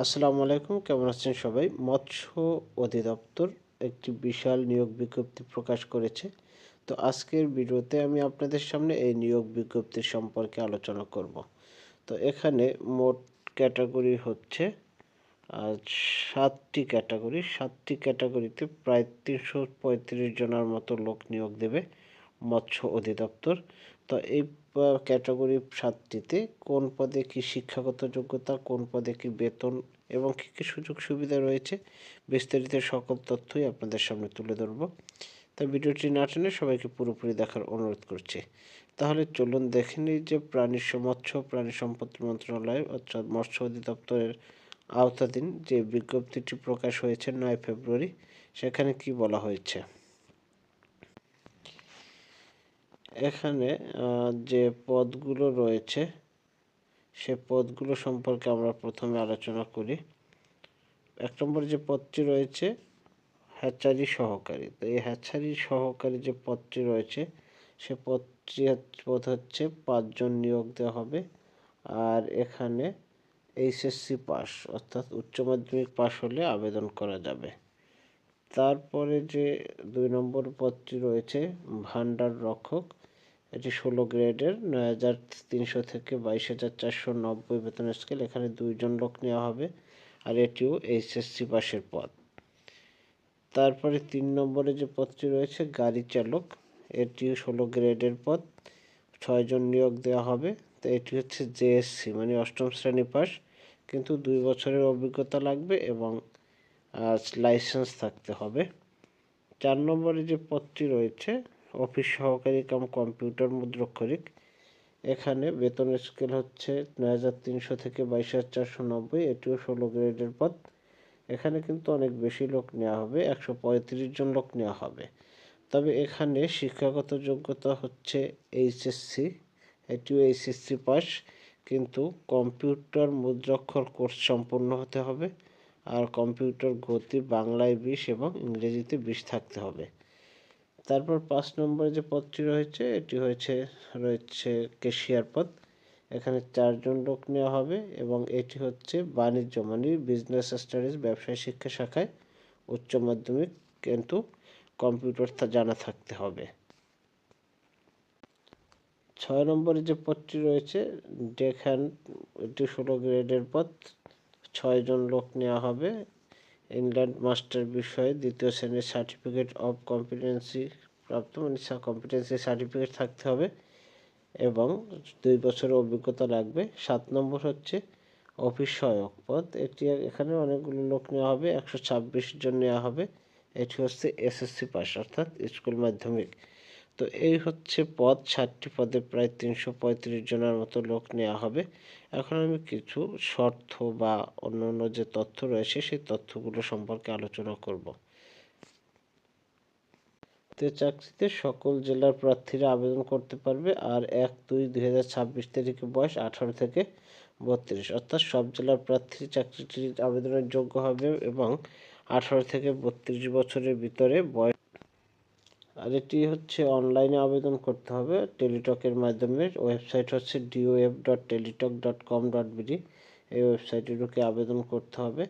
আসসালামু আলাইকুম, কেমন আছেন সবাই? মৎস্য অধিদপ্তর একটি বিশাল নিয়োগ বিজ্ঞপ্তি প্রকাশ করেছে। তো আজকের ভিডিওতে আমি আপনাদের সামনে এই নিয়োগ বিজ্ঞপ্তির সম্পর্কে আলোচনা করব। তো এখানে মোট ক্যাটাগরি হচ্ছে আহ, 7টি ক্যাটাগরিতে প্রায় 335 জনের মতো লোক নিয়োগ দেবে মৎস্য অধিদপ্তর। তো এই ক্যাটাগরি 7টিতে কোন পদে কি শিক্ষাগত যোগ্যতা, কোন পদে কি বেতন এবং কী কী সুযোগ সুবিধা রয়েছে, বিস্তারিত সকল তথ্যই আপনাদের সামনে তুলে ধরব। তাই ভিডিওটি না টেনে সবাইকে পুরোপুরি দেখার অনুরোধ করছি। তাহলে চলুন দেখে নিই যে মৎস্য প্রাণী সম্পদ মন্ত্রণালয় অর্থাৎ মৎস্য অধিদপ্তরের আওতাধীন যে বিজ্ঞপ্তিটি প্রকাশ হয়েছে 9 ফেব্রুয়ারি, সেখানে কি বলা হয়েছে। এখানে যে পদগুলো রয়েছে সে পদগুলো সম্পর্কে আমরা প্রথমে আলোচনা করি। 1 নম্বরে যে পদটি রয়েছে হ্যাচারি সহকারী। তো এই হ্যাচারি সহকারী যে পদটি রয়েছে সে পদ হচ্ছে 5 জন নিয়োগ দেওয়া হবে। আর এখানে এইচএসসি পাস অর্থাৎ উচ্চ মাধ্যমিক পাস হলে আবেদন করা যাবে। তারপরে যে 2 নম্বর পদটি রয়েছে ভান্ডার রক্ষক, এটি 16 গ্রেডের 9,300 থেকে 22,490 বেতন স্কেল। এখানে 2 জন লোক নেওয়া হবে আর এটিও এইচএসসি পাসের পদ। তারপরে 3 নম্বরে যে পদটি রয়েছে গাড়ি চালক, এটিও 16 গ্রেডের পদ, 6 জন নিয়োগ দেওয়া হবে। তো এটি হচ্ছে জেএসসি মানে 8ম শ্রেণী পাস, কিন্তু 2 বছরের অভিজ্ঞতা লাগবে এবং লাইসেন্স থাকতে হবে। 4 নম্বরে যে পদটি রয়েছে অফিস সহকারী কাম কম্পিউটার মুদ্রাক্ষরিক, এখানে বেতনের স্কেল হচ্ছে 9,300 থেকে 22,490, এটিও 16 গ্রেডের পদ। এখানে কিন্তু অনেক বেশি লোক নেওয়া হবে, 135 জন লোক নেওয়া হবে। তবে এখানে শিক্ষাগত যোগ্যতা হচ্ছে এইচএসসি, এটিও এইচএসসি পাস, কিন্তু কম্পিউটার মুদ্রাক্ষর কোর্স সম্পন্ন হতে হবে। আর কম্পিউটার গতি বাংলায় 20 এবং ইংরেজিতে 20 থাকতে হবে। তারপর 5 নম্বরে যে পদটি রয়েছে এটি রয়েছে ক্যাশিয়ার পদ। এখানে 4 জন লোক নেওয়া হবে এবং এটি হচ্ছে বাণিজ্য মানে বিজনেস স্টাডিজ ব্যবসায় শিক্ষা শাখায় উচ্চ মাধ্যমিক, কিন্তু কম্পিউটার জানা থাকতে হবে। 6 নম্বরে যে পদটি রয়েছে ডেক হ্যান্ড, এটি 16 গ্রেডের পদ, 6 জন লোক নেওয়া হবে। ইংল্যান্ড মাস্টার বিষয়ে 2য় শ্রেণীর সার্টিফিকেট অফ কম্পিটেন্সি প্রাপ্ত মানে কম্পিটেন্সি সার্টিফিকেট থাকতে হবে এবং 2 বছরের অভিজ্ঞতা লাগবে। 7 নম্বর হচ্ছে অফিস সহায়ক পদ, এখানে অনেকগুলো লোক নেওয়া হবে, 126 জন নেওয়া হবে। এটি হচ্ছে এসএসসি পাস অর্থাৎ স্কুল মাধ্যমিক। তো এই হচ্ছে পদ, 7টি পদে প্রায় 335 জনের মতো লোক নেওয়া হবে। এখন আমি কিছু শর্ত বা অন্যান্য যে তথ্য রয়েছে সেই তথ্যগুলো সম্পর্কে আলোচনা করব। তো চাকরিতে সকল জেলার প্রার্থীরা আবেদন করতে পারবে। আর 1/2/2026 তারিখে বয়স 18 থেকে 32, অর্থাৎ সব জেলার প্রার্থী চাকরিটির আবেদনের যোগ্য হবে এবং 18 থেকে 32 বছরের ভিতরে বয়স। আর এটি হচ্ছে অনলাইনে আবেদন করতে হবে টেলিটকের মাধ্যমে। ওয়েবসাইট হচ্ছে dof.teletalk.com.bd, এই ওয়েবসাইটে ঢুকে আবেদন করতে হবে।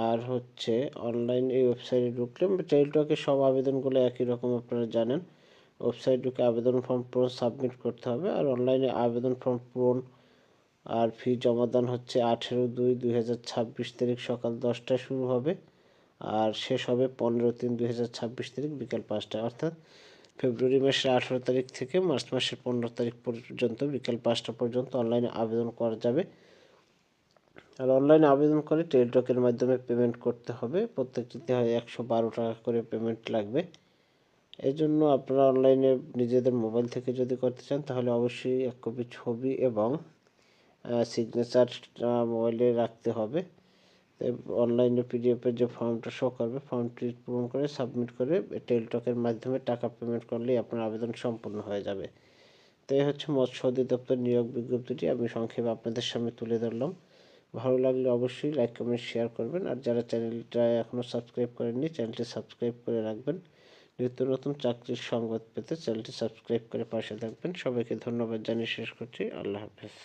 আর হচ্ছে অনলাইন এই ওয়েবসাইটে ঢুকলে টেলিটকের সব আবেদনগুলো একই রকম, আপনারা জানেন। ওয়েবসাইট ঢুকে আবেদন ফর্ম পূরণ সাবমিট করতে হবে। আর অনলাইনে আবেদন ফর্ম পূরণ আর ফি জমাদান হচ্ছে 18/2/2026 তারিখ সকাল 10টায় শুরু হবে আর শেষ হবে 15/3/2026 তারিখ বিকাল 5টায়। অর্থাৎ ফেব্রুয়ারি মাসের 18 তারিখ থেকে মার্চ মাসের 15 তারিখ পর্যন্ত বিকাল 5টা পর্যন্ত অনলাইনে আবেদন করা যাবে। আর অনলাইনে আবেদন করে টেলিটকের মাধ্যমে পেমেন্ট করতে হবে, প্রত্যেকটিতে হয় 112 টাকা করে পেমেন্ট লাগবে। এই জন্য আপনারা অনলাইনে নিজেদের মোবাইল থেকে যদি করতে চান তাহলে অবশ্যই 1 কপি ছবি এবং সিগনেচার মোবাইলে রাখতে হবে। অনলাইনে পিডিএফের যে ফর্মটা শো করবে, ফর্মটি পূরণ করে সাবমিট করে টেলিটকের মাধ্যমে টাকা পেমেন্ট করলেই আপনার আবেদন সম্পূর্ণ হয়ে যাবে। তো এই হচ্ছে মৎস্য অধিদপ্তর নিয়োগ বিজ্ঞপ্তিটি আমি সংক্ষেপে আপনাদের সামনে তুলে ধরলাম। ভালো লাগলে অবশ্যই লাইক কমেন্ট শেয়ার করবেন। আর যারা চ্যানেলটা এখনও সাবস্ক্রাইব করেননি চ্যানেলটি সাবস্ক্রাইব করে রাখবেন। নিত্য নতুন চাকরির সংবাদ পেতে চ্যানেলটি সাবস্ক্রাইব করে পাশে থাকবেন। সবাইকে ধন্যবাদ জানিয়ে শেষ করছি। আল্লাহ হাফেজ।